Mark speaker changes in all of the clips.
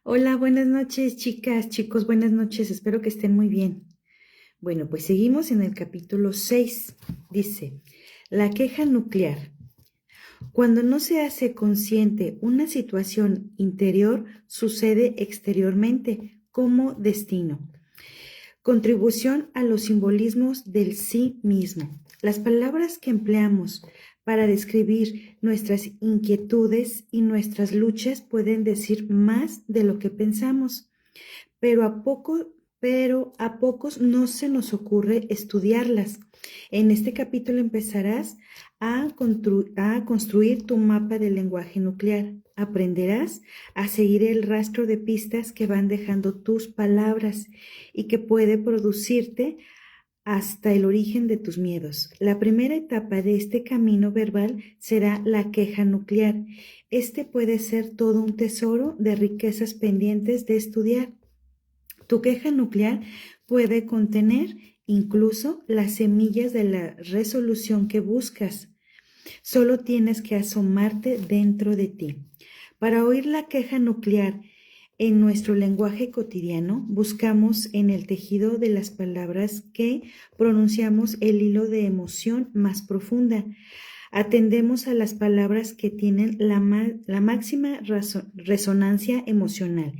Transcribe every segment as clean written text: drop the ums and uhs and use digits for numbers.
Speaker 1: Hola, buenas noches, chicas, chicos, buenas noches, espero que estén muy bien. Bueno, pues seguimos en el capítulo 6. Dice, la queja nuclear. Cuando no se hace consciente una situación interior, sucede exteriormente como destino. Contribución a los simbolismos del sí mismo. Las palabras que empleamos para describir nuestras inquietudes y nuestras luchas pueden decir más de lo que pensamos, pero a pocos no se nos ocurre estudiarlas. En este capítulo empezarás a construir tu mapa del lenguaje nuclear. Aprenderás a seguir el rastro de pistas que van dejando tus palabras y que puede producirte hasta el origen de tus miedos. La primera etapa de este camino verbal será la queja nuclear. Este puede ser todo un tesoro de riquezas pendientes de estudiar. Tu queja nuclear puede contener incluso las semillas de la resolución que buscas. Solo tienes que asomarte dentro de ti. Para oír la queja nuclear en nuestro lenguaje cotidiano, buscamos en el tejido de las palabras que pronunciamos el hilo de emoción más profunda. Atendemos a las palabras que tienen la máxima resonancia emocional.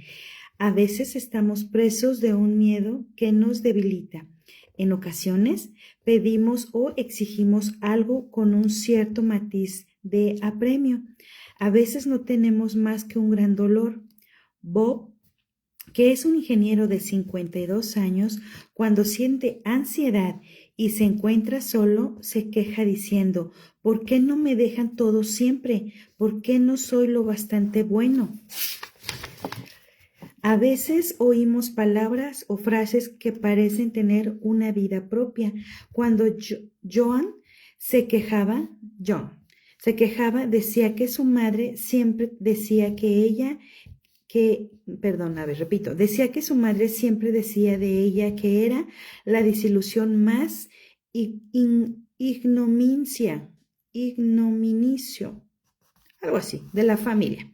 Speaker 1: A veces estamos presos de un miedo que nos debilita. En ocasiones pedimos o exigimos algo con un cierto matiz de apremio. A veces no tenemos más que un gran dolor. Bob, que es un ingeniero de 52 años, cuando siente ansiedad y se encuentra solo, se queja diciendo, ¿por qué no me dejan todo siempre? ¿Por qué no soy lo bastante bueno? A veces oímos palabras o frases que parecen tener una vida propia. Cuando John se quejaba, decía que su madre siempre decía decía que su madre siempre decía de ella que era la desilusión más ignominicio, algo así, de la familia,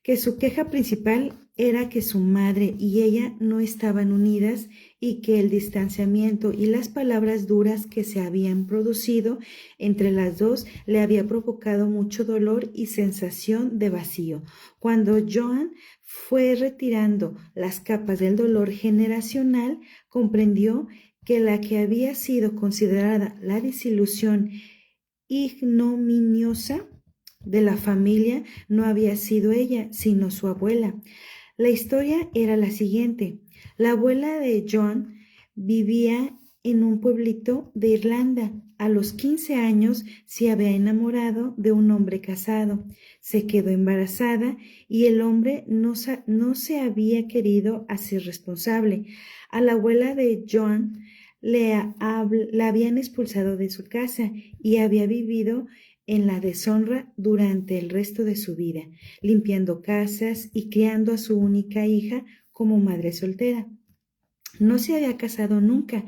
Speaker 1: que su queja principal era que su madre y ella no estaban unidas y que el distanciamiento y las palabras duras que se habían producido entre las dos le había provocado mucho dolor y sensación de vacío. Cuando Joan fue retirando las capas del dolor generacional, comprendió que la que había sido considerada la desilusión ignominiosa de la familia no había sido ella, sino su abuela. La historia era la siguiente. La abuela de John vivía en un pueblito de Irlanda. A los 15 años se había enamorado de un hombre casado. Se quedó embarazada y el hombre no se había querido hacer responsable. A la abuela de John la habían expulsado de su casa y había vivido en la deshonra durante el resto de su vida, limpiando casas y criando a su única hija como madre soltera. No se había casado nunca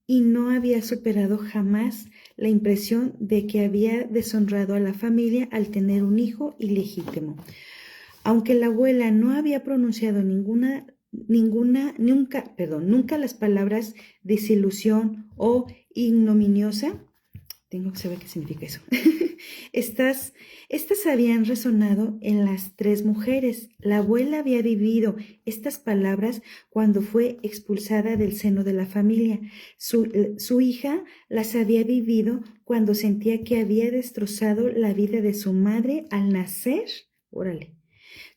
Speaker 1: y no había superado jamás la impresión de que había deshonrado a la familia al tener un hijo ilegítimo. Aunque la abuela no había pronunciado nunca las palabras desilusión o ignominiosa, tengo que saber qué significa eso. Estas habían resonado en las tres mujeres. La abuela había vivido estas palabras cuando fue expulsada del seno de la familia. Su hija las había vivido cuando sentía que había destrozado la vida de su madre al nacer. Órale.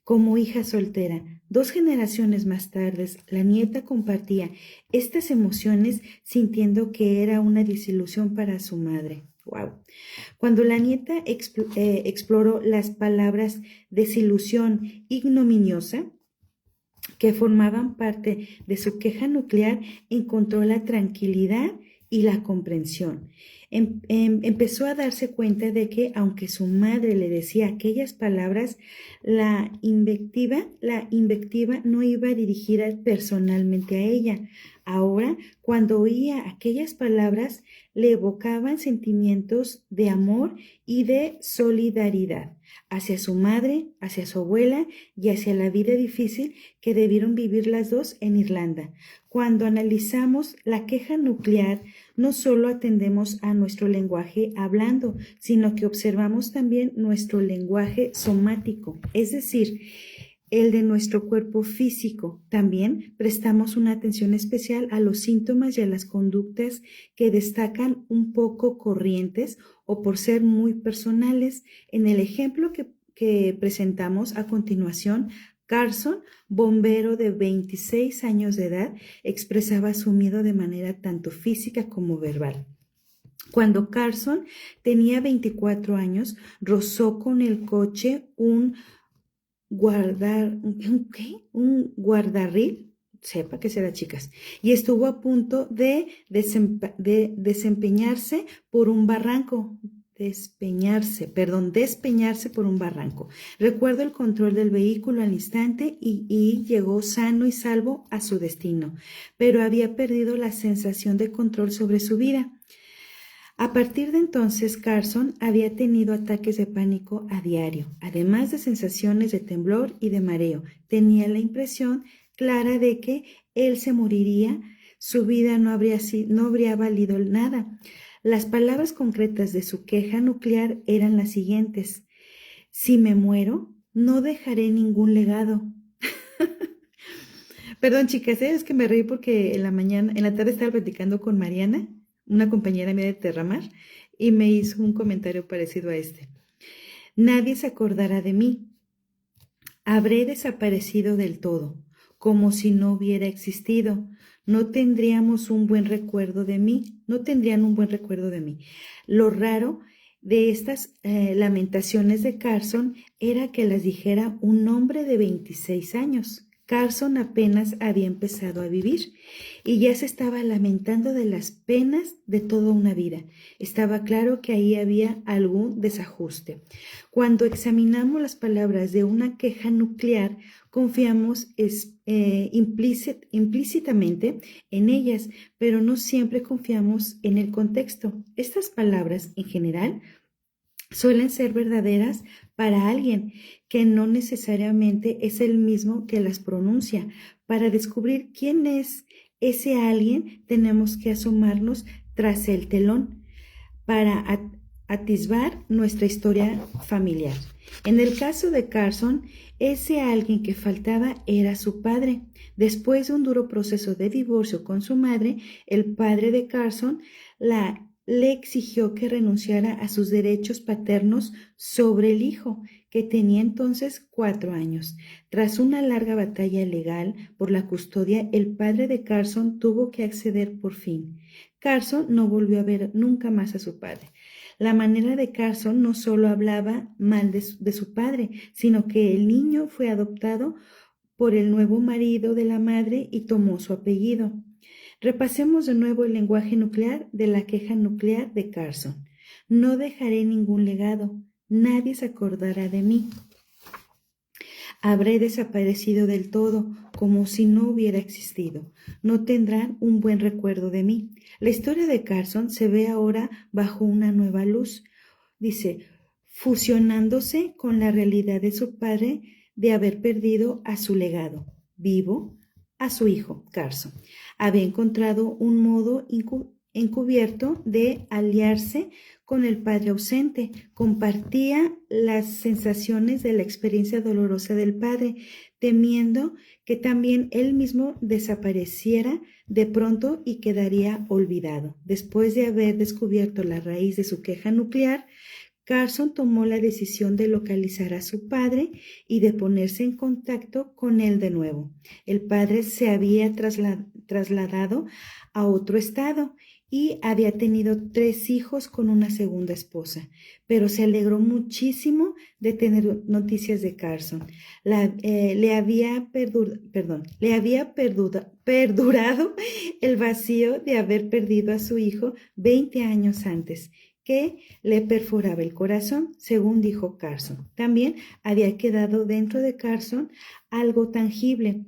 Speaker 1: Como hija soltera, 2 generaciones más tarde, la nieta compartía estas emociones sintiendo que era una desilusión para su madre. Wow. Cuando la nieta exploró las palabras desilusión ignominiosa, que formaban parte de su queja nuclear, encontró la tranquilidad y la comprensión. Empezó a darse cuenta de que, aunque su madre le decía aquellas palabras, la invectiva no iba dirigida personalmente a ella. Ahora, cuando oía aquellas palabras, le evocaban sentimientos de amor y de solidaridad. hacia su madre, hacia su abuela y hacia la vida difícil que debieron vivir las dos en Irlanda. Cuando analizamos la queja nuclear, no solo atendemos a nuestro lenguaje hablando, sino que observamos también nuestro lenguaje somático, es decir, el de nuestro cuerpo físico. También prestamos una atención especial a los síntomas y a las conductas que destacan un poco corrientes o por ser muy personales. En el ejemplo que presentamos a continuación, Carson, bombero de 26 años de edad, expresaba su miedo de manera tanto física como verbal. Cuando Carson tenía 24 años, rozó con el coche un guardarril, sepa qué será, chicas, y estuvo a punto de despeñarse por un barranco. Recuerdo el control del vehículo al instante y llegó sano y salvo a su destino, pero había perdido la sensación de control sobre su vida. A partir de entonces, Carson había tenido ataques de pánico a diario, además de sensaciones de temblor y de mareo. Tenía la impresión clara de que él se moriría, su vida no habría valido nada. Las palabras concretas de su queja nuclear eran las siguientes: si me muero, no dejaré ningún legado. Perdón, chicas, es que me reí porque en la tarde estaba platicando con Mariana, una compañera mía de Terramar, y me hizo un comentario parecido a este. Nadie se acordará de mí. Habré desaparecido del todo, como si no hubiera existido. No tendrían un buen recuerdo de mí. Lo raro de estas lamentaciones de Carson era que las dijera un hombre de 26 años. Carson apenas había empezado a vivir y ya se estaba lamentando de las penas de toda una vida. Estaba claro que ahí había algún desajuste. Cuando examinamos las palabras de una queja nuclear, confiamos implícitamente en ellas, pero no siempre confiamos en el contexto. Estas palabras, en general, suelen ser verdaderas para alguien que no necesariamente es el mismo que las pronuncia. Para descubrir quién es ese alguien, tenemos que asomarnos tras el telón para atisbar nuestra historia familiar. En el caso de Carson, ese alguien que faltaba era su padre. Después de un duro proceso de divorcio con su madre, el padre de Carson le exigió que renunciara a sus derechos paternos sobre el hijo, que tenía entonces 4 años. Tras una larga batalla legal por la custodia, el padre de Carson tuvo que acceder por fin. Carson no volvió a ver nunca más a su padre. La manera de Carson no solo hablaba mal de su padre, sino que el niño fue adoptado por el nuevo marido de la madre y tomó su apellido. Repasemos de nuevo el lenguaje nuclear de la queja nuclear de Carson. No dejaré ningún legado. Nadie se acordará de mí. Habré desaparecido del todo, como si no hubiera existido. No tendrán un buen recuerdo de mí. La historia de Carson se ve ahora bajo una nueva luz. Dice, fusionándose con la realidad de su padre de haber perdido a su legado vivo, a su hijo, Carson. Había encontrado un modo encubierto de aliarse con el padre ausente. Compartía las sensaciones de la experiencia dolorosa del padre, temiendo que también él mismo desapareciera de pronto y quedaría olvidado. Después de haber descubierto la raíz de su queja nuclear, Carson tomó la decisión de localizar a su padre y de ponerse en contacto con él de nuevo. El padre se había trasladado a otro estado y había tenido 3 hijos con una segunda esposa, pero se alegró muchísimo de tener noticias de Carson. Le había perdurado el vacío de haber perdido a su hijo 20 años antes, que le perforaba el corazón, según dijo Carson. También había quedado dentro de Carson algo tangible,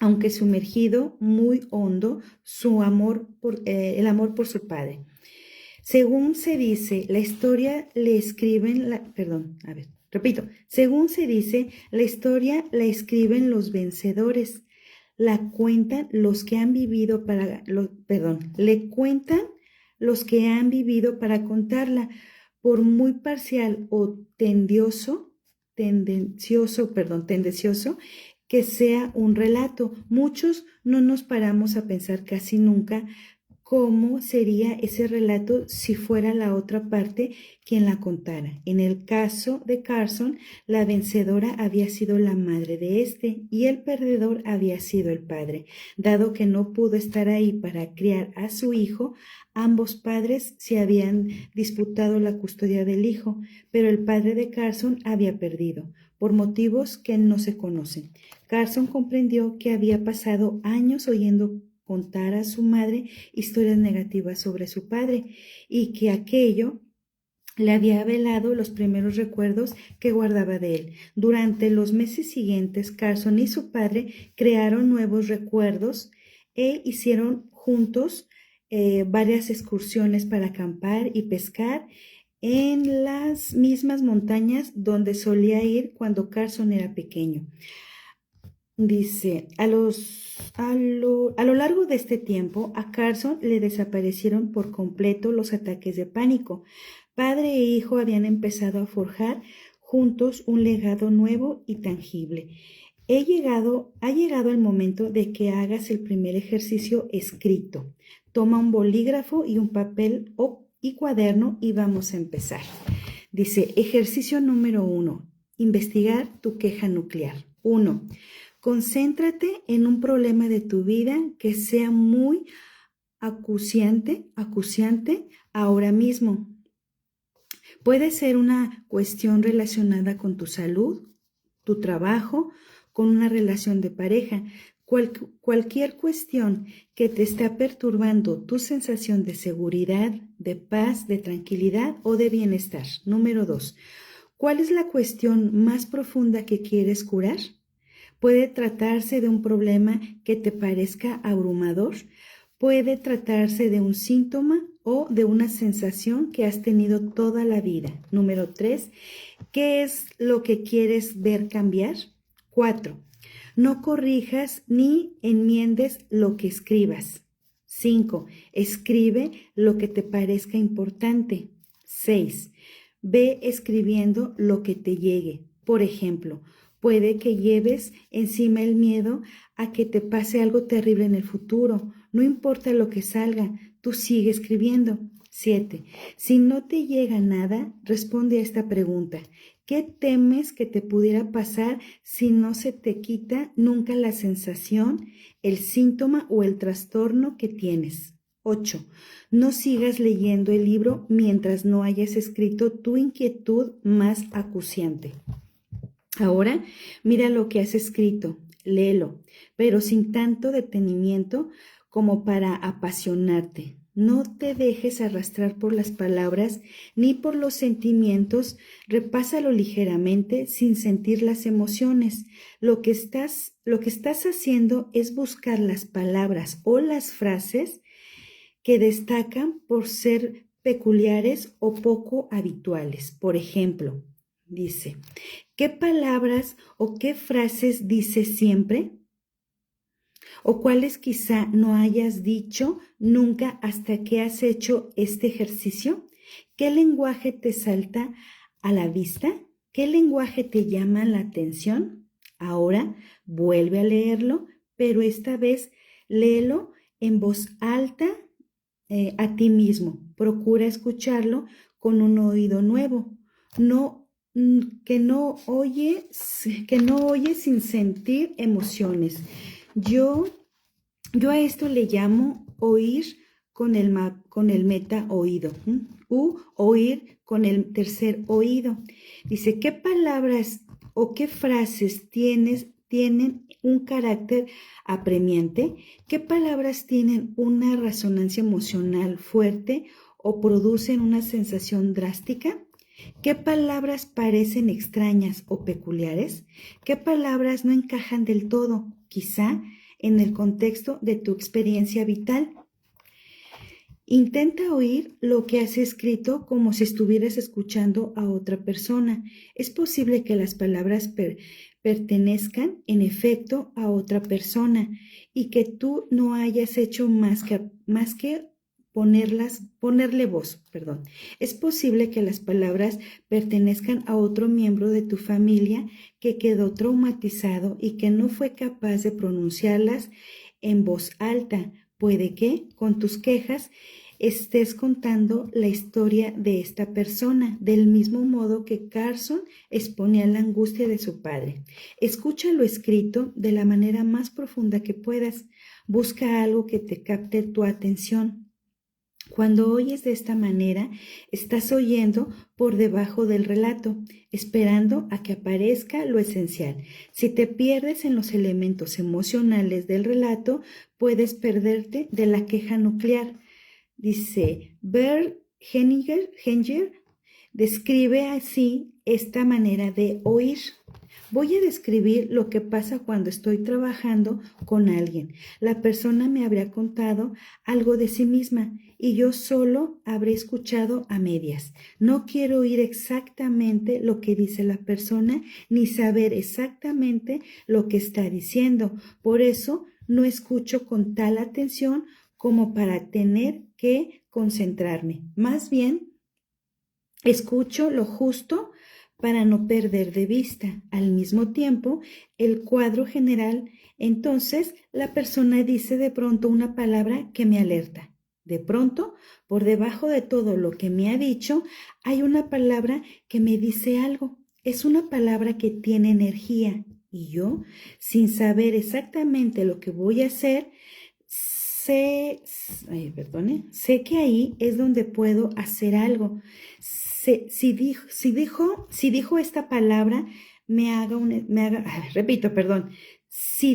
Speaker 1: aunque sumergido muy hondo, el amor por su padre. Según se dice, la historia le escriben, Repito, según se dice, la historia la escriben los vencedores, la cuentan los que han vivido le cuentan los que han vivido para contarla, por muy parcial o tendencioso que sea un relato. Muchos no nos paramos a pensar casi nunca cómo sería ese relato si fuera la otra parte quien la contara. En el caso de Carson, la vencedora había sido la madre de este y el perdedor había sido el padre. Dado que no pudo estar ahí para criar a su hijo, ambos padres se habían disputado la custodia del hijo, pero el padre de Carson había perdido, por motivos que no se conocen. Carson comprendió que había pasado años oyendo contar a su madre historias negativas sobre su padre y que aquello le había velado los primeros recuerdos que guardaba de él. Durante los meses siguientes, Carson y su padre crearon nuevos recuerdos e hicieron juntos varias excursiones para acampar y pescar en las mismas montañas donde solía ir cuando Carson era pequeño. Dice, a lo largo de este tiempo, a Carson le desaparecieron por completo los ataques de pánico. Padre e hijo habían empezado a forjar juntos un legado nuevo y tangible. Ha llegado el momento de que hagas el primer ejercicio escrito. Toma un bolígrafo y un papel y cuaderno y vamos a empezar. Dice, ejercicio número 1, investigar tu queja nuclear. 1. Concéntrate en un problema de tu vida que sea muy acuciante ahora mismo. Puede ser una cuestión relacionada con tu salud, tu trabajo, con una relación de pareja. Cualquier cuestión que te está perturbando tu sensación de seguridad, de paz, de tranquilidad o de bienestar. Número 2. ¿Cuál es la cuestión más profunda que quieres curar? Puede tratarse de un problema que te parezca abrumador, puede tratarse de un síntoma o de una sensación que has tenido toda la vida. Número 3, ¿qué es lo que quieres ver cambiar? 4, no corrijas ni enmiendes lo que escribas. 5, escribe lo que te parezca importante. 6, ve escribiendo lo que te llegue. Por ejemplo, puede que lleves encima el miedo a que te pase algo terrible en el futuro. No importa lo que salga, tú sigue escribiendo. 7. Si no te llega nada, responde a esta pregunta. ¿Qué temes que te pudiera pasar si no se te quita nunca la sensación, el síntoma o el trastorno que tienes? 8. No sigas leyendo el libro mientras no hayas escrito tu inquietud más acuciante. Ahora, mira lo que has escrito, léelo, pero sin tanto detenimiento como para apasionarte. No te dejes arrastrar por las palabras ni por los sentimientos, repásalo ligeramente sin sentir las emociones. Lo que estás haciendo es buscar las palabras o las frases que destacan por ser peculiares o poco habituales. Por ejemplo, dice, ¿qué palabras o qué frases dices siempre? ¿O cuáles quizá no hayas dicho nunca hasta que has hecho este ejercicio? ¿Qué lenguaje te salta a la vista? ¿Qué lenguaje te llama la atención? Ahora vuelve a leerlo, pero esta vez léelo en voz alta a ti mismo. Procura escucharlo con un oído nuevo. Que no oye sin sentir emociones. Yo a esto le llamo oír con el meta oído, u oír con el tercer oído. Dice, ¿qué palabras o qué frases tienen un carácter apremiante? ¿Qué palabras tienen una resonancia emocional fuerte o producen una sensación drástica? ¿Qué palabras parecen extrañas o peculiares? ¿Qué palabras no encajan del todo, quizá en el contexto de tu experiencia vital? Intenta oír lo que has escrito como si estuvieras escuchando a otra persona. Es posible que las palabras pertenezcan, en efecto, a otra persona y que tú no hayas hecho más que ponerle voz, perdón. Es posible que las palabras pertenezcan a otro miembro de tu familia que quedó traumatizado y que no fue capaz de pronunciarlas en voz alta. Puede que, con tus quejas, estés contando la historia de esta persona, del mismo modo que Carson exponía la angustia de su padre. Escucha lo escrito de la manera más profunda que puedas. Busca algo que te capte tu atención. Cuando oyes de esta manera, estás oyendo por debajo del relato, esperando a que aparezca lo esencial. Si te pierdes en los elementos emocionales del relato, puedes perderte de la queja nuclear. Dice, Bert Hellinger describe así esta manera de oír. Voy a describir lo que pasa cuando estoy trabajando con alguien. La persona me habría contado algo de sí misma y yo solo habré escuchado a medias. No quiero oír exactamente lo que dice la persona ni saber exactamente lo que está diciendo. Por eso no escucho con tal atención como para tener que concentrarme. Más bien, escucho lo justo para no perder de vista al mismo tiempo el cuadro general. Entonces la persona dice de pronto una palabra que me alerta. De pronto, por debajo de todo lo que me ha dicho, hay una palabra que me dice algo. Es una palabra que tiene energía y yo, sin saber exactamente lo que voy a hacer, sé que ahí es donde puedo hacer algo. Si dijo esta palabra, si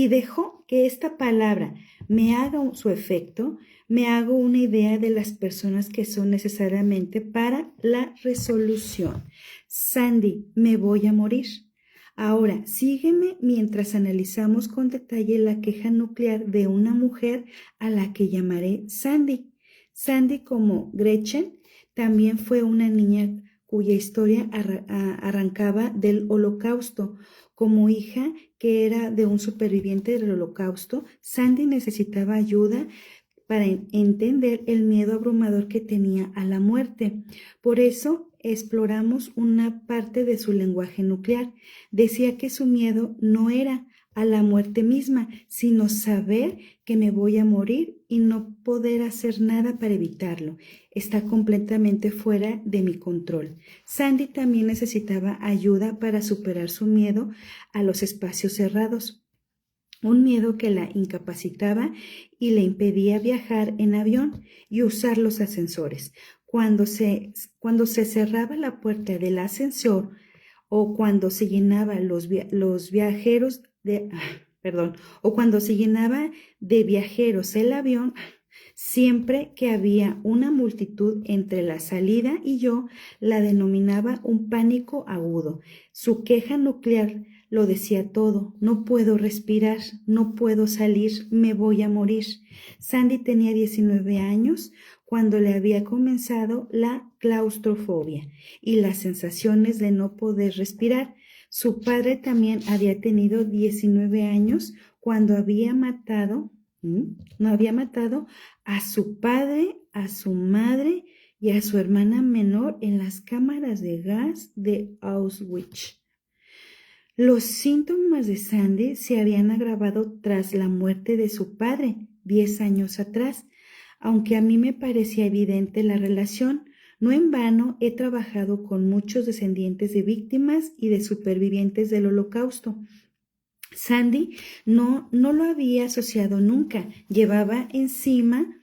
Speaker 1: dejó que esta palabra me haga su efecto, me hago una idea de las personas que son necesariamente para la resolución. Sandy, me voy a morir. Ahora, sígueme mientras analizamos con detalle la queja nuclear de una mujer a la que llamaré Sandy. Sandy, como Gretchen, también fue una niña cuya historia arrancaba del Holocausto. Como hija que era de un superviviente del Holocausto, Sandy necesitaba ayuda para entender el miedo abrumador que tenía a la muerte. Por eso exploramos una parte de su lenguaje nuclear. Decía que su miedo no era a la muerte misma, sino saber que me voy a morir y no poder hacer nada para evitarlo. Está completamente fuera de mi control. Sandy también necesitaba ayuda para superar su miedo a los espacios cerrados. Un miedo que la incapacitaba y le impedía viajar en avión y usar los ascensores. Cuando se cerraba la puerta del ascensor o cuando se llenaba o cuando se llenaba de viajeros el avión, siempre que había una multitud entre la salida y yo, la denominaba un pánico agudo. Su queja nuclear lo decía todo. No puedo respirar, no puedo salir, me voy a morir. Sandy tenía 19 años cuando le había comenzado la claustrofobia y las sensaciones de no poder respirar. Su padre también había tenido 19 años cuando no había matado a su padre, a su madre y a su hermana menor en las cámaras de gas de Auschwitz. Los síntomas de Sandy se habían agravado tras la muerte de su padre, 10 años atrás. Aunque a mí me parecía evidente la relación, no en vano he trabajado con muchos descendientes de víctimas y de supervivientes del Holocausto. Sandy no lo había asociado nunca. Llevaba encima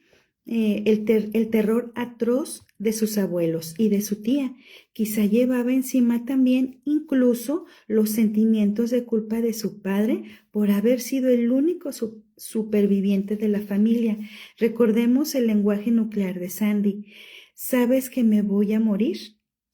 Speaker 1: el terror atroz de sus abuelos y de su tía. Quizá llevaba encima también incluso los sentimientos de culpa de su padre por haber sido el único superviviente de la familia. Recordemos el lenguaje nuclear de Sandy. ¿Sabes que me voy a morir?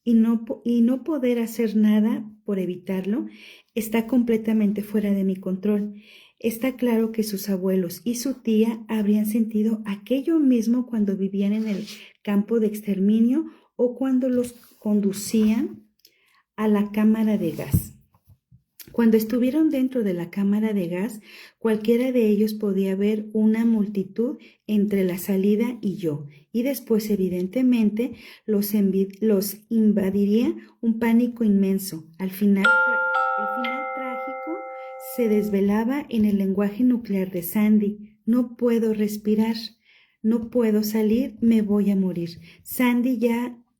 Speaker 1: Y no poder hacer nada por evitarlo está completamente fuera de mi control. Está claro que sus abuelos y su tía habrían sentido aquello mismo cuando vivían en el campo de exterminio o cuando los conducían a la cámara de gas. Cuando estuvieron dentro de la cámara de gas, cualquiera de ellos podía ver una multitud entre la salida y yo, y después, evidentemente, los invadiría un pánico inmenso. El final trágico se desvelaba en el lenguaje nuclear de Sandy. No puedo respirar, no puedo salir, me voy a morir. Sandy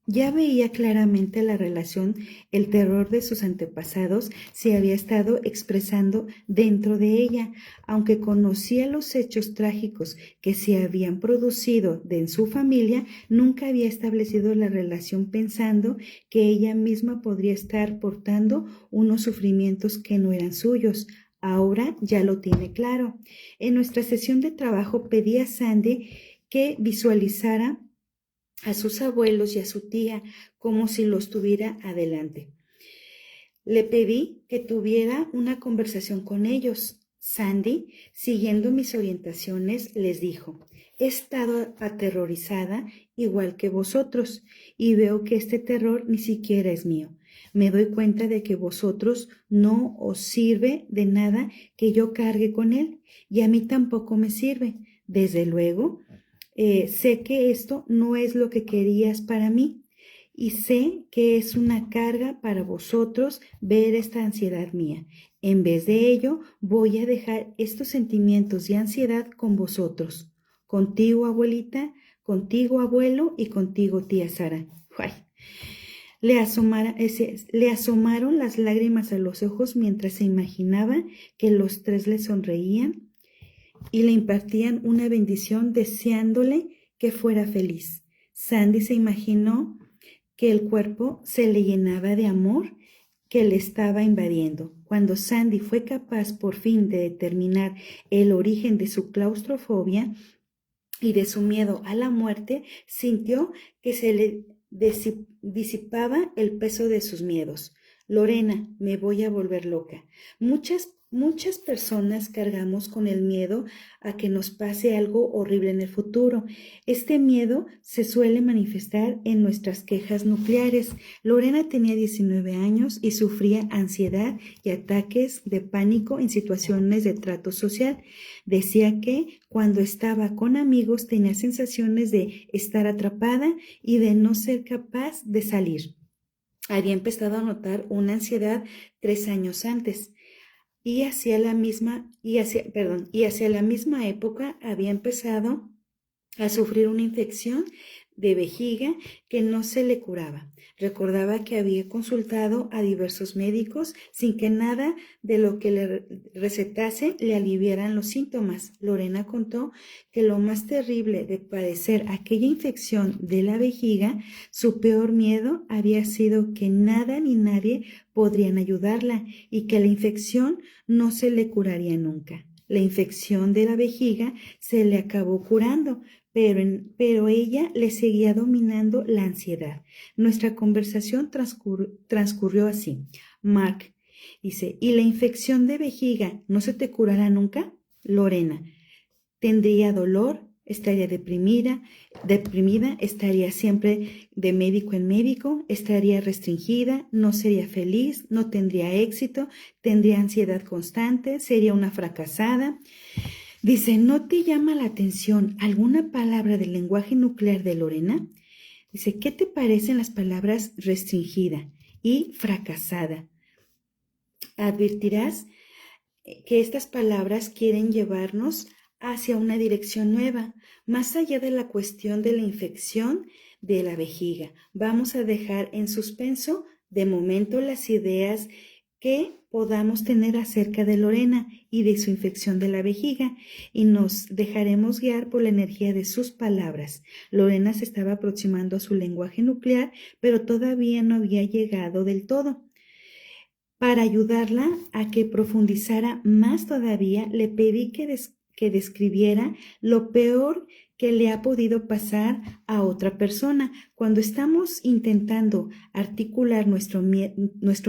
Speaker 1: ya veía claramente la relación, el terror de sus antepasados se había estado expresando dentro de ella, aunque conocía los hechos trágicos que se habían producido en su familia, nunca había establecido la relación pensando que ella misma podría estar portando unos sufrimientos que no eran suyos. Ahora ya lo tiene claro. En nuestra sesión de trabajo pedí a Sandy que visualizara a sus abuelos y a su tía como si los tuviera adelante. Le pedí que tuviera una conversación con ellos. Sandy, siguiendo mis orientaciones, les dijo: he estado aterrorizada igual que vosotros y veo que este terror ni siquiera es mío. Me doy cuenta de que vosotros no os sirve de nada que yo cargue con él y a mí tampoco me sirve. Desde luego, sé que esto no es lo que querías para mí y sé que es una carga para vosotros ver esta ansiedad mía. En vez de ello, voy a dejar estos sentimientos de ansiedad con vosotros. Contigo, abuelita, contigo, abuelo, y contigo, tía Sara. ¡Ay! Le asomaron las lágrimas a los ojos mientras se imaginaba que los tres le sonreían y le impartían una bendición deseándole que fuera feliz. Sandy se imaginó que el cuerpo se le llenaba de amor que le estaba invadiendo. Cuando Sandy fue capaz por fin de determinar el origen de su claustrofobia y de su miedo a la muerte, sintió que se le disipaba el peso de sus miedos. Lorena, me voy a volver loca. Muchas personas cargamos con el miedo a que nos pase algo horrible en el futuro. Este miedo se suele manifestar en nuestras quejas nucleares. Lorena tenía 19 años y sufría ansiedad y ataques de pánico en situaciones de trato social. Decía que cuando estaba con amigos tenía sensaciones de estar atrapada y de no ser capaz de salir. Había empezado a notar una ansiedad 3 años antes. Y hacia la misma época había empezado a sufrir una infección de vejiga que no se le curaba. Recordaba que había consultado a diversos médicos sin que nada de lo que le recetase le aliviaran los síntomas. Lorena contó que lo más terrible de padecer aquella infección de la vejiga, su peor miedo había sido que nada ni nadie podrían ayudarla y que la infección no se le curaría nunca. La infección de la vejiga se le acabó curando, pero ella le seguía dominando la ansiedad. Nuestra conversación transcurrió así. Mark dice: ¿y la infección de vejiga no se te curará nunca? Lorena: tendría dolor, estaría deprimida, estaría siempre de médico en médico, estaría restringida, no sería feliz, no tendría éxito, tendría ansiedad constante, sería una fracasada. Dice: ¿no te llama la atención alguna palabra del lenguaje nuclear de Lorena? Dice: ¿qué te parecen las palabras restringida y fracasada? Advertirás que estas palabras quieren llevarnos hacia una dirección nueva, más allá de la cuestión de la infección de la vejiga. Vamos a dejar en suspenso de momento las ideas que podamos tener acerca de Lorena y de su infección de la vejiga, y nos dejaremos guiar por la energía de sus palabras. Lorena se estaba aproximando a su lenguaje nuclear, pero todavía no había llegado del todo. Para ayudarla a que profundizara más todavía, le pedí que describiera lo peor que le ha podido pasar a otra persona. Cuando estamos intentando articular nuestro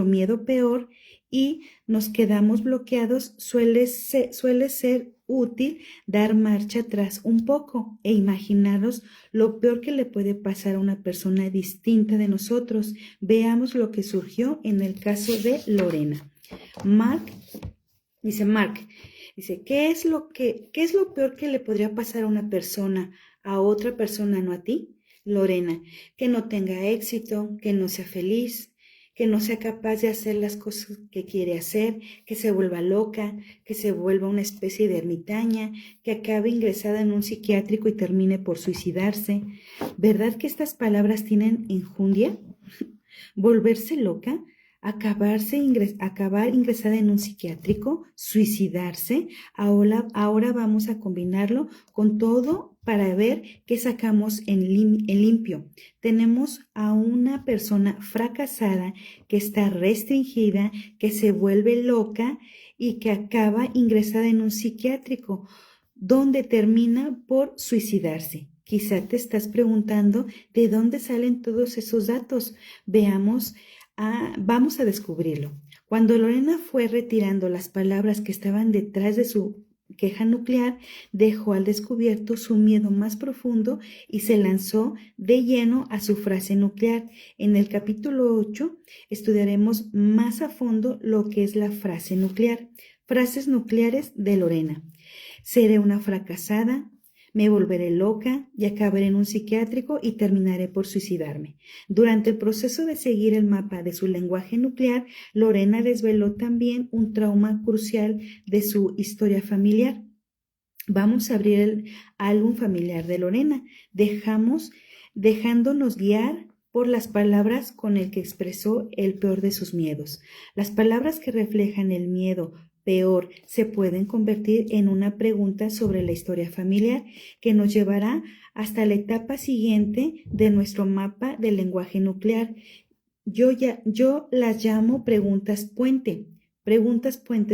Speaker 1: miedo peor y nos quedamos bloqueados, suele ser útil dar marcha atrás un poco e imaginarnos lo peor que le puede pasar a una persona distinta de nosotros. Veamos lo que surgió en el caso de Lorena. Mark, ¿qué es lo peor que le podría pasar a una persona, a otra persona, no a ti? Lorena, que no tenga éxito, que no sea feliz, que no sea capaz de hacer las cosas que quiere hacer, que se vuelva loca, que se vuelva una especie de ermitaña, que acabe ingresada en un psiquiátrico y termine por suicidarse. ¿Verdad que estas palabras tienen enjundia? ¿Volverse loca? ¿Acabar ingresada en un psiquiátrico? ¿Suicidarse? Ahora vamos a combinarlo con todo para ver qué sacamos en limpio. Tenemos a una persona fracasada que está restringida, que se vuelve loca y que acaba ingresada en un psiquiátrico, donde termina por suicidarse. Quizá te estás preguntando de dónde salen todos esos datos. Vamos a descubrirlo. Cuando Lorena fue retirando las palabras que estaban detrás de su queja nuclear, dejó al descubierto su miedo más profundo y se lanzó de lleno a su frase nuclear. En el capítulo 8 estudiaremos más a fondo lo que es la frase nuclear. Frases nucleares de Lorena. Seré una fracasada, me volveré loca y acabaré en un psiquiátrico y terminaré por suicidarme. Durante el proceso de seguir el mapa de su lenguaje nuclear, Lorena desveló también un trauma crucial de su historia familiar. Vamos a abrir el álbum familiar de Lorena, dejándonos guiar por las palabras con el que expresó el peor de sus miedos. Las palabras que reflejan el miedo peor se pueden convertir en una pregunta sobre la historia familiar que nos llevará hasta la etapa siguiente de nuestro mapa del lenguaje nuclear. Yo las llamo preguntas puentes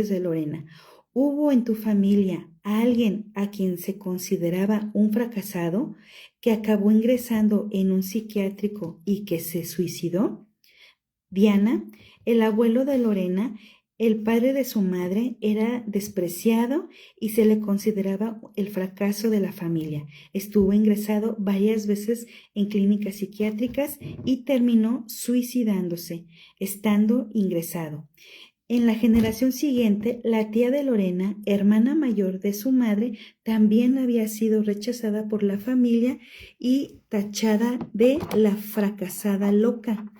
Speaker 1: de Lorena. ¿Hubo en tu familia alguien a quien se consideraba un fracasado que acabó ingresando en un psiquiátrico y que se suicidó? Diana, el abuelo de Lorena, el padre de su madre, era despreciado y se le consideraba el fracaso de la familia. Estuvo ingresado varias veces en clínicas psiquiátricas y terminó suicidándose, estando ingresado. En la generación siguiente, la tía de Lorena, hermana mayor de su madre, también había sido rechazada por la familia y tachada de la fracasada loca.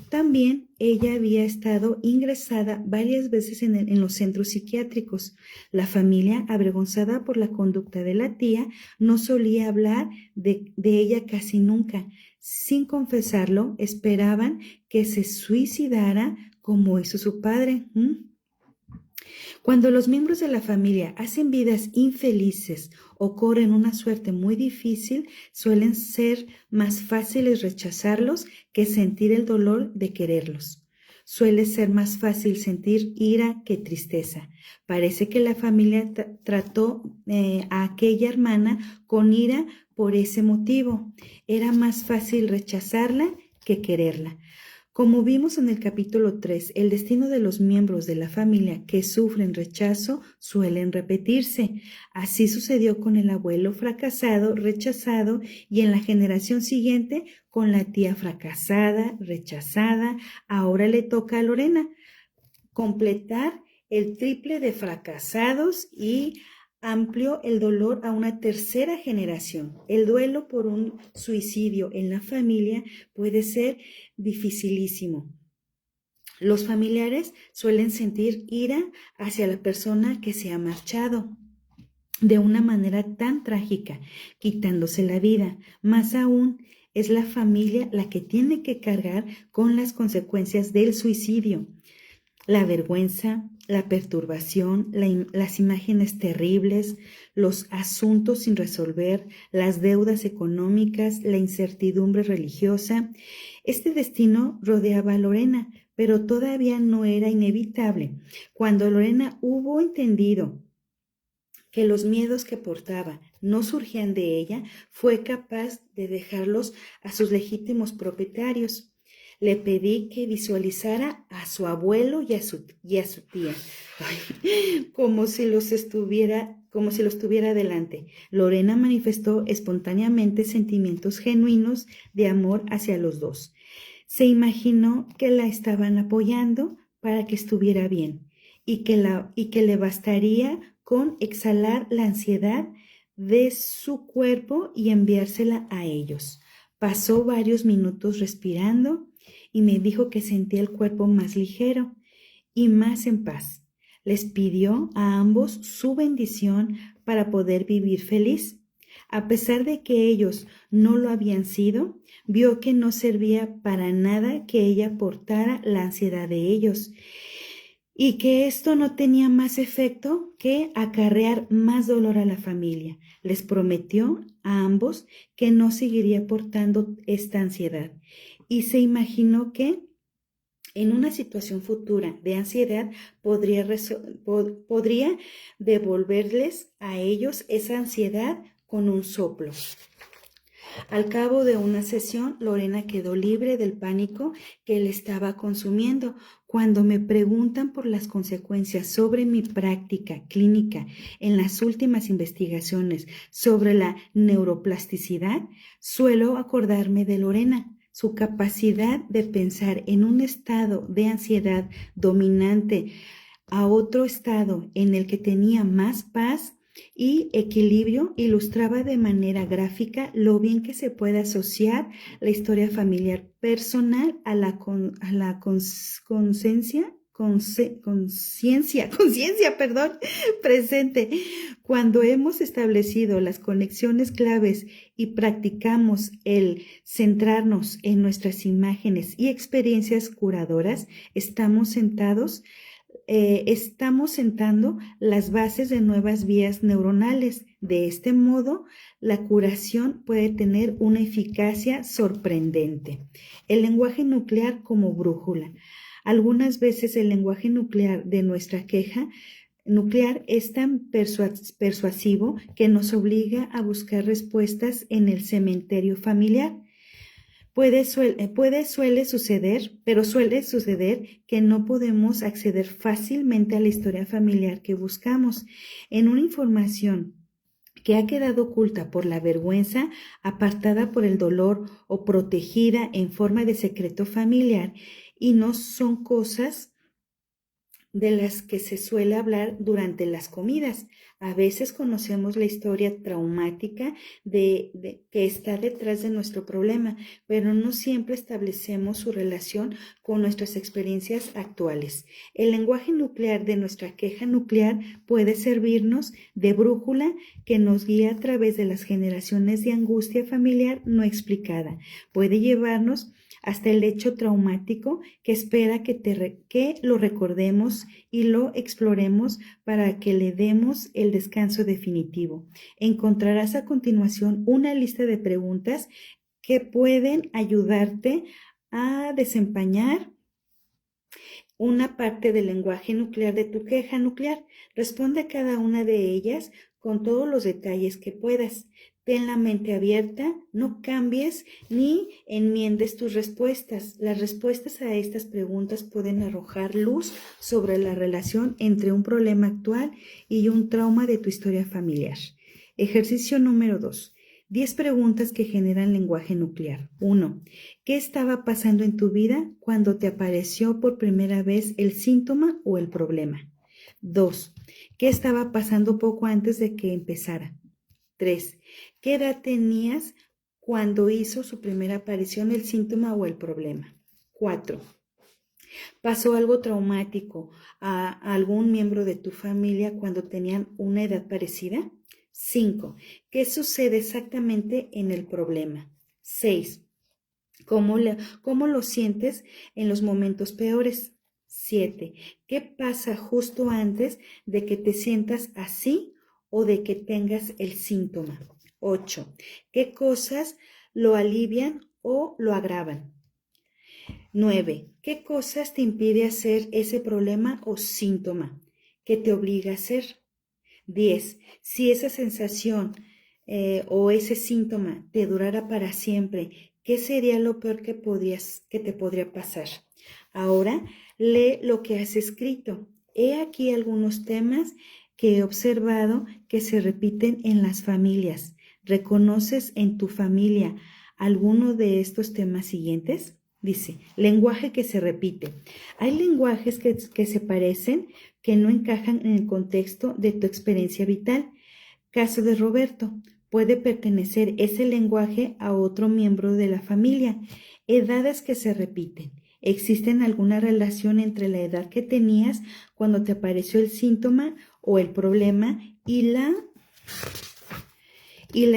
Speaker 1: También ella había estado ingresada varias veces en los centros psiquiátricos. La familia, avergonzada por la conducta de la tía, no solía hablar de ella casi nunca. Sin confesarlo, esperaban que se suicidara como hizo su padre. Cuando los miembros de la familia hacen vidas infelices o corren una suerte muy difícil, suelen ser más fáciles rechazarlos que sentir el dolor de quererlos. Suele ser más fácil sentir ira que tristeza. Parece que la familia trató a aquella hermana con ira por ese motivo. Era más fácil rechazarla que quererla. Como vimos en el capítulo 3, el destino de los miembros de la familia que sufren rechazo suelen repetirse. Así sucedió con el abuelo fracasado, rechazado, y en la generación siguiente con la tía fracasada, rechazada. Ahora le toca a Lorena completar el triple de fracasados y amplió el dolor a una tercera generación. El duelo por un suicidio en la familia puede ser dificilísimo. Los familiares suelen sentir ira hacia la persona que se ha marchado de una manera tan trágica, quitándose la vida. Más aún, es la familia la que tiene que cargar con las consecuencias del suicidio. La vergüenza, la perturbación, las imágenes terribles, los asuntos sin resolver, las deudas económicas, la incertidumbre religiosa. Este destino rodeaba a Lorena, pero todavía no era inevitable. Cuando Lorena hubo entendido que los miedos que portaba no surgían de ella, fue capaz de dejarlos a sus legítimos propietarios. Le pedí que visualizara a su abuelo y a su tía, ay, como si los tuviera delante. Lorena manifestó espontáneamente sentimientos genuinos de amor hacia los dos. Se imaginó que la estaban apoyando para que estuviera bien y que le bastaría con exhalar la ansiedad de su cuerpo y enviársela a ellos. Pasó varios minutos respirando y me dijo que sentía el cuerpo más ligero y más en paz. Les pidió a ambos su bendición para poder vivir feliz. A pesar de que ellos no lo habían sido, vio que no servía para nada que ella portara la ansiedad de ellos y que esto no tenía más efecto que acarrear más dolor a la familia. Les prometió a ambos que no seguiría portando esta ansiedad y se imaginó que en una situación futura de ansiedad podría devolverles a ellos esa ansiedad con un soplo. Al cabo de una sesión, Lorena quedó libre del pánico que le estaba consumiendo. Cuando me preguntan por las consecuencias sobre mi práctica clínica en las últimas investigaciones sobre la neuroplasticidad, suelo acordarme de Lorena. Su capacidad de pensar en un estado de ansiedad dominante a otro estado en el que tenía más paz y equilibrio ilustraba de manera gráfica lo bien que se puede asociar la historia familiar personal a la conciencia presente. Cuando hemos establecido las conexiones claves y practicamos el centrarnos en nuestras imágenes y experiencias curadoras, estamos sentando las bases de nuevas vías neuronales. De este modo, la curación puede tener una eficacia sorprendente. El lenguaje nuclear como brújula. Algunas veces el lenguaje nuclear de nuestra queja nuclear es tan persuasivo que nos obliga a buscar respuestas en el cementerio familiar. Suele suceder que no podemos acceder fácilmente a la historia familiar que buscamos. En una información que ha quedado oculta por la vergüenza, apartada por el dolor o protegida en forma de secreto familiar, y no son cosas de las que se suele hablar durante las comidas. A veces conocemos la historia traumática que está detrás de nuestro problema, pero no siempre establecemos su relación con nuestras experiencias actuales. El lenguaje nuclear de nuestra queja nuclear puede servirnos de brújula que nos guía a través de las generaciones de angustia familiar no explicada. Puede llevarnos hasta el hecho traumático que espera que lo recordemos y lo exploremos para que le demos el descanso definitivo. Encontrarás a continuación una lista de preguntas que pueden ayudarte a desempeñar una parte del lenguaje nuclear de tu queja nuclear. Responde a cada una de ellas con todos los detalles que puedas. Ten la mente abierta, no cambies ni enmiendes tus respuestas. Las respuestas a estas preguntas pueden arrojar luz sobre la relación entre un problema actual y un trauma de tu historia familiar. Ejercicio número 2. 10 preguntas que generan lenguaje nuclear. 1. ¿Qué estaba pasando en tu vida cuando te apareció por primera vez el síntoma o el problema? 2. ¿Qué estaba pasando poco antes de que empezara? 3. ¿Qué edad tenías cuando hizo su primera aparición el síntoma o el problema? 4. ¿Pasó algo traumático a algún miembro de tu familia cuando tenían una edad parecida? 5. ¿Qué sucede exactamente en el problema? 6. ¿Cómo lo sientes en los momentos peores? 7. ¿Qué pasa justo antes de que te sientas así o de que tengas el síntoma? 8. ¿Qué cosas lo alivian o lo agravan? 9. ¿Qué cosas te impide hacer ese problema o síntoma? ¿Qué te obliga a hacer? 10. Si esa sensación o ese síntoma te durara para siempre, ¿Qué sería lo peor que te podría pasar? Ahora lee lo que has escrito. He aquí algunos temas que he observado que se repiten en las familias. ¿Reconoces en tu familia alguno de estos temas siguientes? Dice, lenguaje que se repite. Hay lenguajes que se parecen, que no encajan en el contexto de tu experiencia vital. Caso de Roberto, puede pertenecer ese lenguaje a otro miembro de la familia. Edades que se repiten. ¿Existen alguna relación entre la edad que tenías cuando te apareció el síntoma o el problema y la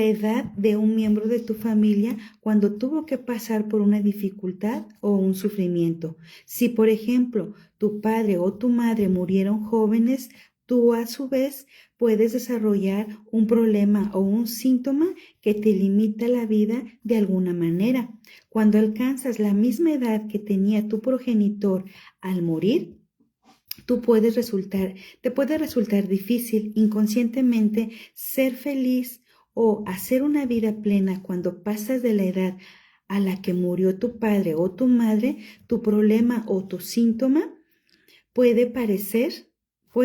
Speaker 1: edad de un miembro de tu familia cuando tuvo que pasar por una dificultad o un sufrimiento? Si, por ejemplo, tu padre o tu madre murieron jóvenes, tú a su vez puedes desarrollar un problema o un síntoma que te limita la vida de alguna manera. Cuando alcanzas la misma edad que tenía tu progenitor al morir, te puede resultar difícil inconscientemente ser feliz o hacer una vida plena cuando pasas de la edad a la que murió tu padre o tu madre. Tu problema o tu síntoma puede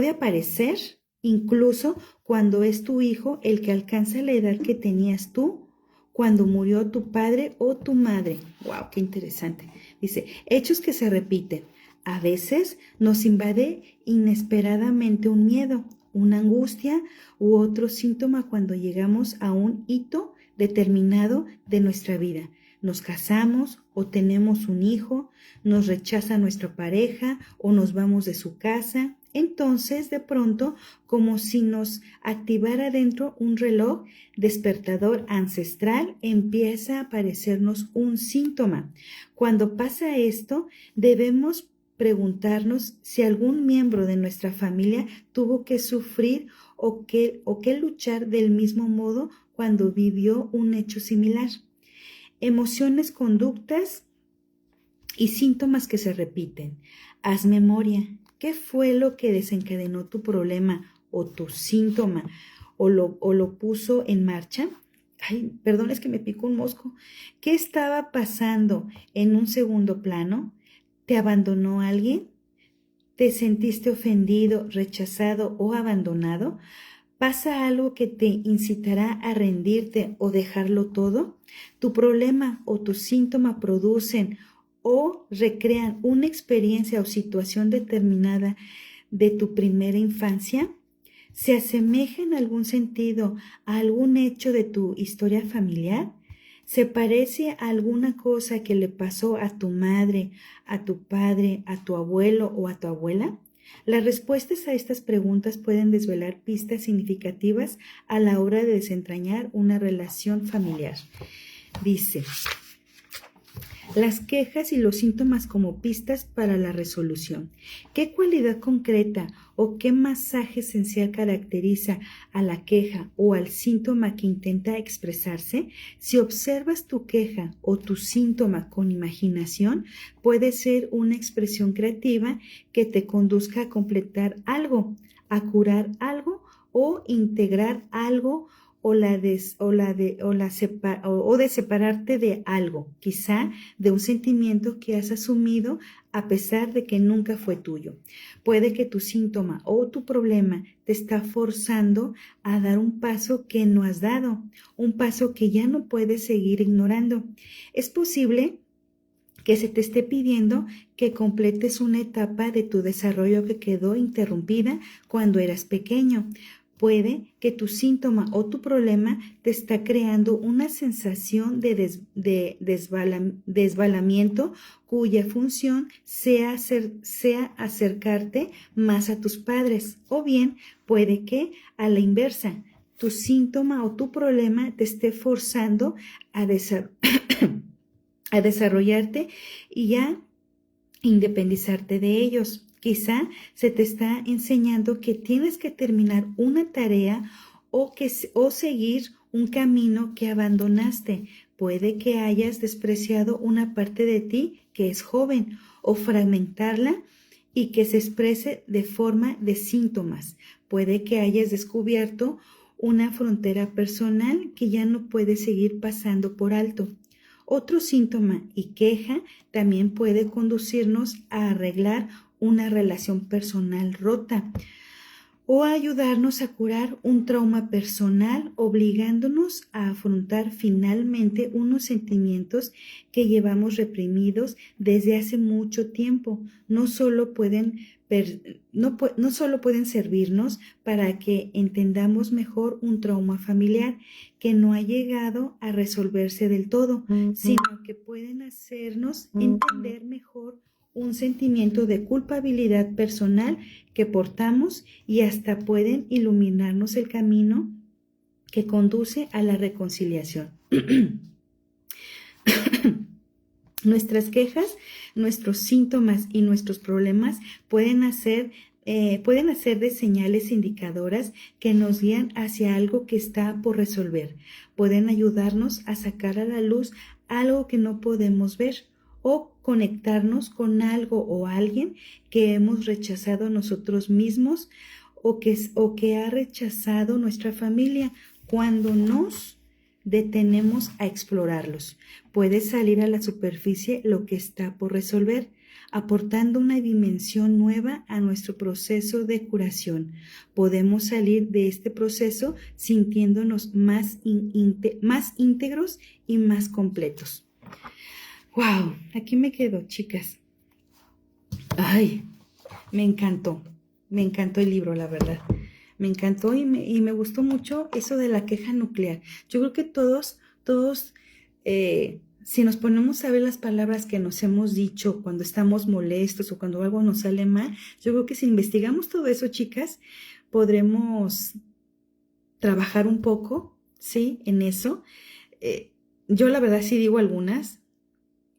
Speaker 1: aparecer incluso cuando es tu hijo el que alcanza la edad que tenías tú cuando murió tu padre o tu madre. ¡Wow! ¡Qué interesante! Dice, hechos que se repiten. A veces nos invade inesperadamente un miedo, una angustia u otro síntoma cuando llegamos a un hito determinado de nuestra vida. Nos casamos o tenemos un hijo, nos rechaza nuestra pareja o nos vamos de su casa. Entonces, de pronto, como si nos activara dentro un reloj despertador ancestral, empieza a aparecernos un síntoma. Cuando pasa esto, debemos preguntarnos si algún miembro de nuestra familia tuvo que sufrir o que luchar del mismo modo cuando vivió un hecho similar. Emociones, conductas y síntomas que se repiten. Haz memoria. ¿Qué fue lo que desencadenó tu problema o tu síntoma o lo puso en marcha? Ay, perdón, es que me picó un mosco. ¿Qué estaba pasando en un segundo plano? ¿Te abandonó alguien? ¿Te sentiste ofendido, rechazado o abandonado? ¿Pasa algo que te incitará a rendirte o dejarlo todo? ¿Tu problema o tu síntoma producen o recrean una experiencia o situación determinada de tu primera infancia? ¿Se asemeja en algún sentido a algún hecho de tu historia familiar? ¿Se parece a alguna cosa que le pasó a tu madre, a tu padre, a tu abuelo o a tu abuela? Las respuestas a estas preguntas pueden desvelar pistas significativas a la hora de desentrañar una relación familiar. Dice, las quejas y los síntomas como pistas para la resolución. ¿Qué cualidad concreta o qué masaje esencial caracteriza a la queja o al síntoma que intenta expresarse? Si observas tu queja o tu síntoma con imaginación, puede ser una expresión creativa que te conduzca a completar algo, a curar algo o integrar algo o de separarte de algo, quizá de un sentimiento que has asumido a pesar de que nunca fue tuyo. Puede que tu síntoma o tu problema te está forzando a dar un paso que no has dado, un paso que ya no puedes seguir ignorando. Es posible que se te esté pidiendo que completes una etapa de tu desarrollo que quedó interrumpida cuando eras pequeño. Puede que tu síntoma o tu problema te está creando una sensación de desbalamiento cuya función sea acercarte más a tus padres. O bien puede que, a la inversa, tu síntoma o tu problema te esté forzando a desarrollarte y a independizarte de ellos. Quizá se te está enseñando que tienes que terminar una tarea o seguir un camino que abandonaste. Puede que hayas despreciado una parte de ti que es joven o fragmentarla y que se exprese de forma de síntomas. Puede que hayas descubierto una frontera personal que ya no puedes seguir pasando por alto. Otro síntoma y queja también puede conducirnos a arreglar una relación personal rota o a ayudarnos a curar un trauma personal, obligándonos a afrontar finalmente unos sentimientos que llevamos reprimidos desde hace mucho tiempo. No solo pueden servirnos para que entendamos mejor un trauma familiar que no ha llegado a resolverse del todo, sino que pueden hacernos entender mejor un sentimiento de culpabilidad personal que portamos y hasta pueden iluminarnos el camino que conduce a la reconciliación. Nuestras quejas, nuestros síntomas y nuestros problemas pueden hacer de señales indicadoras que nos guían hacia algo que está por resolver. Pueden ayudarnos a sacar a la luz algo que no podemos ver o conectarnos con algo o alguien que hemos rechazado nosotros mismos o que ha rechazado nuestra familia cuando nos detenemos a explorarlos. Puede salir a la superficie lo que está por resolver, aportando una dimensión nueva a nuestro proceso de curación. Podemos salir de este proceso sintiéndonos más íntegros y más completos. ¡Wow! Aquí me quedo, chicas. ¡Ay! Me encantó el libro, la verdad. Me encantó y me gustó mucho eso de la queja nuclear. Yo creo que todos, si nos ponemos a ver las palabras que nos hemos dicho cuando estamos molestos o cuando algo nos sale mal, yo creo que si investigamos todo eso, chicas, podremos trabajar un poco, ¿sí? En eso. Yo la verdad sí digo algunas,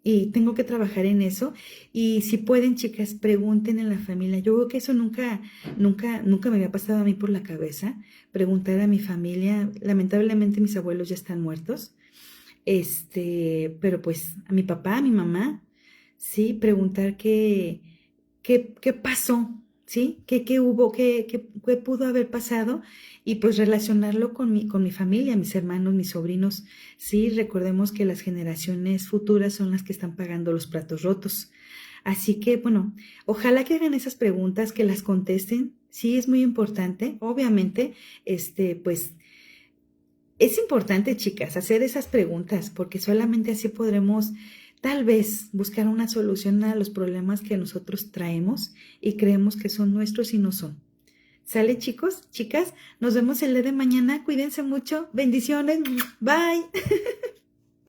Speaker 1: y tengo que trabajar en eso. Y si pueden, chicas, pregunten en la familia. Yo creo que eso nunca me había pasado a mí por la cabeza, preguntar a mi familia. Lamentablemente mis abuelos ya están muertos, pero pues a mi papá, a mi mamá, sí, preguntar qué pasó, ¿sí? ¿Qué hubo? ¿Qué pudo haber pasado? Y pues relacionarlo con mi familia, mis hermanos, mis sobrinos. Sí, recordemos que las generaciones futuras son las que están pagando los platos rotos. Así que, bueno, ojalá que hagan esas preguntas, que las contesten. Sí, es muy importante. Obviamente, pues, es importante, chicas, hacer esas preguntas, porque solamente así podremos tal vez buscar una solución a los problemas que nosotros traemos y creemos que son nuestros y no son. ¿Sale, chicos? Chicas, nos vemos el día de mañana. Cuídense mucho. Bendiciones. Bye.